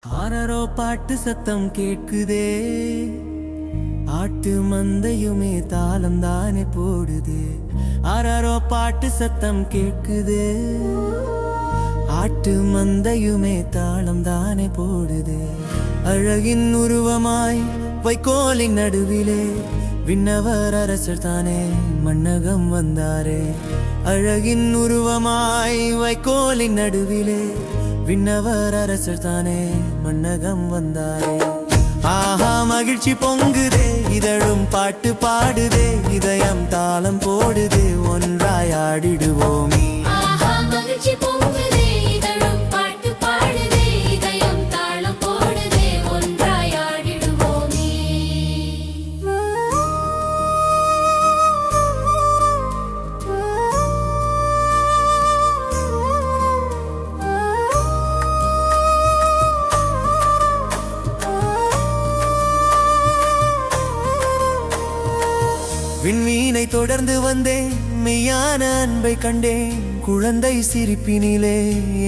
ஆரரோ பாட்டு சத்தம் கேட்குதே, ஆட்டு மந்தையுமே தாளம் தானே போடுது. ஆரரோ பாட்டு சத்தம் கேட்குதே, ஆட்டு மந்தையுமே தாளம் தானே போடுது. அழகின் உருவமாய் வைக்கோலின் நடுவிலே விண்ணவர் அரசர் தானே மன்னகம் வந்தாரே. அழகின் உருவமாய் வைக்கோலின் நடுவிலே விண்ணவர் அரசர் தானே மன்னகம் வந்தாரே. ஆஹா மகிழ்ச்சி பொங்குதே, இதழும் பாட்டு பாடுதே, இதயம் தாளம் போடுதே, ஒன்றாய் ஆடிடுவோமே. ஆஹா மகிழ்ச்சி பொங்குதே, இதழும் பாட்டு பாடுதே, இதயம் தாளம் போடுதே, ஒன்றாய் ஆடிடுவோமே. விண்மீனை தொடர்ந்து வந்தேன், மெய்யான அன்பை கண்டேன், குழந்தை சிரிப்பினிலே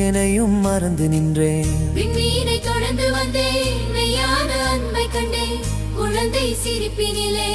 என்னையும் மறந்து நின்றேன். விண்மீனை தொடர்ந்து வந்தேன், மெய்யான அன்பை கண்டேன், குழந்தை சிரிப்பினிலே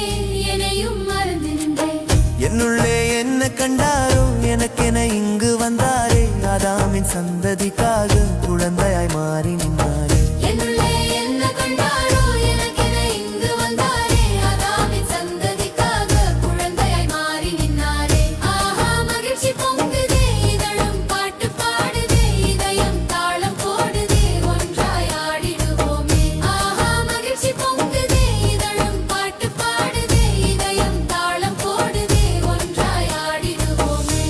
என்னையும் மறந்து நின்றேன். என்னுள்ளே என்ன கண்டாரோ எனக்கென இங்கு வந்தாரே, ஆதாமின் சந்ததிக்காக குழந்தையாய் மாறி நின்றாரே. என்னுள்ளே என்ன கண்டாரோ எனக்கென இங்கு வந்தாரே, ஆதாமின் சந்ததிக்காக குழந்தையாய் மாறி நின்னாரே. ஆஹா மகிழ்ச்சி பொங்குதே, இதழும் பாட்டு பாடுதே, இதயம் தாளம் போடுதே, ஒன்றாய் ஆடிடுவோமே. ஆஹா மகிழ்ச்சி பொங்குதே, இதழும் பாட்டு பாடுதே, இதயம் தாளம் போடுதே, ஒன்றாய் ஆடிடுவோமே.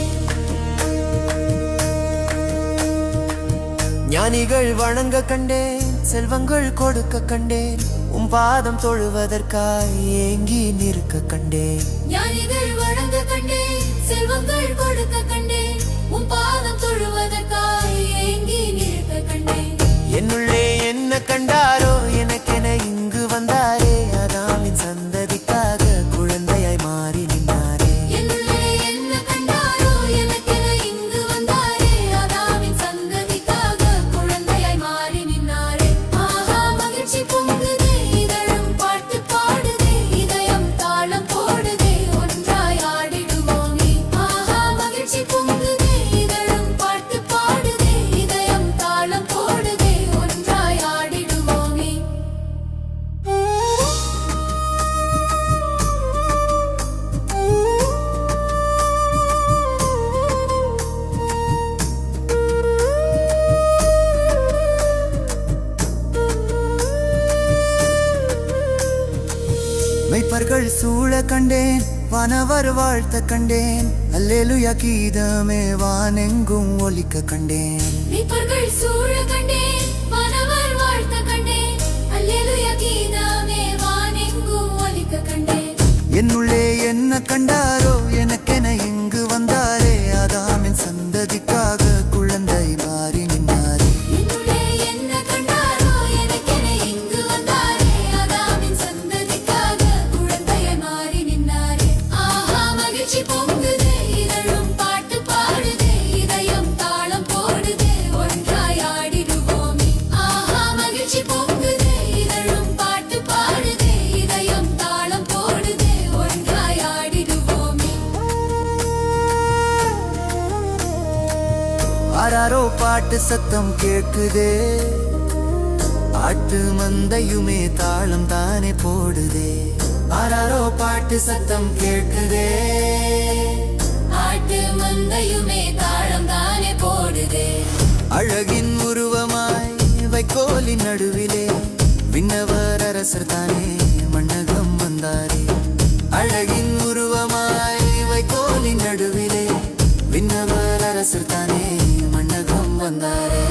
ஞானிகள் வணங்க கண்டேன், செல்வங்கள் கொடுக்க கண்டேன், உம் பாதம் தொழுவதற்காய் ஏங்கி நிற்க கண்டேன். ஞானிகள் வணங்க கண்டேன், செல்வங்கள் கொடுக்க கண்டேன், உம் பாதம் தொழுவதற்காய் ஏங்கி நிற்க கண்டேன். என்னுள்ளே என்ன கண்டாரோ எனக்கென இங்கு வந்தாரே, ஆதாமின் சந்ததிக்காக குழந்தையாய் மாறி நின்றாரே. என்னுள்ளே என்ன கண்டாரோ எனக்கென இங்கு வந்தாரே, ஆதாமின் சந்ததிக்காக குழந்தையாய் மாறி நின்னாரே. ஆஹா மகிழ்ச்சி பொங்குதே, இதழும் பாட்டு பாடுதே, இதயம் தாளம் போடுதே, ஒன்றாய் ஆடிடுவோமே. ஆஹா மகிழ்ச்சி பொங்குதே, இதழும் பாட்டு பாடுதே, இதயம் தாளம் போடுதே, ஒன்றாய் ஆடிடுவோமே. மெய்ப்பர்கள் சூழ கண்டேன், வானவர் வாழ்த்த கண்டேன், அல்லேலூயா கீதமே வானெங்கும் ஒலிக்க கண்டேன். மீட்பர்கள் சூழ கண்டேன், வானவர் வாழ்த்த கண்டேன், அல்லேலூயா கீதமே வானெங்கும் ஒலிக்க கண்டேன். என்னுள்ளே என்ன கண்டாரோ எனக்கென இங்கு வந்தாரே, ஆதாமின் சந்ததிக்காக குழந்தை மாறி நின்றாரே. என்னுள்ளே என்ன கண்டாரோ எனக்கென இங்கு வந்தாரே, ஆதாமின் சந்ததிக்காக குழந்தையாய் மாறி நின்னாரே. ஆஹா மகிழ்ச்சி பொங்குதே, இதழும் பாட்டு பாடுதே, இதயம் தாளம் போடுதே, ஒன்றாய் ஆடிடுவோமே. ஆஹா மகிழ்ச்சி பொங்குதே, இதழும் பாட்டு பாடுதே, இதயம் தாளம் போடுதே, ஒன்றாய் ஆடிடுவோமே. ஆராரோ பாட்டு சத்தம் கேட்குதே, ஆட்டு மந்தையுமே தாளம் தானே போடுதே. ஆராரோ பாட்டு சத்தம் கேட்குதே, ஆட்டு மந்தையுமே தாளம் தானே போடுதே. அழகின் உருவமாய் வைக்கோலின் நடுவிலே விண்ணவர் அரசர் தானே மன்னகம் வந்தாரே. அழகின் உருவமாய் வைக்கோலின் நடுவிலே விண்ணவர் அரசர் தானே மன்னகம் வந்தாரே.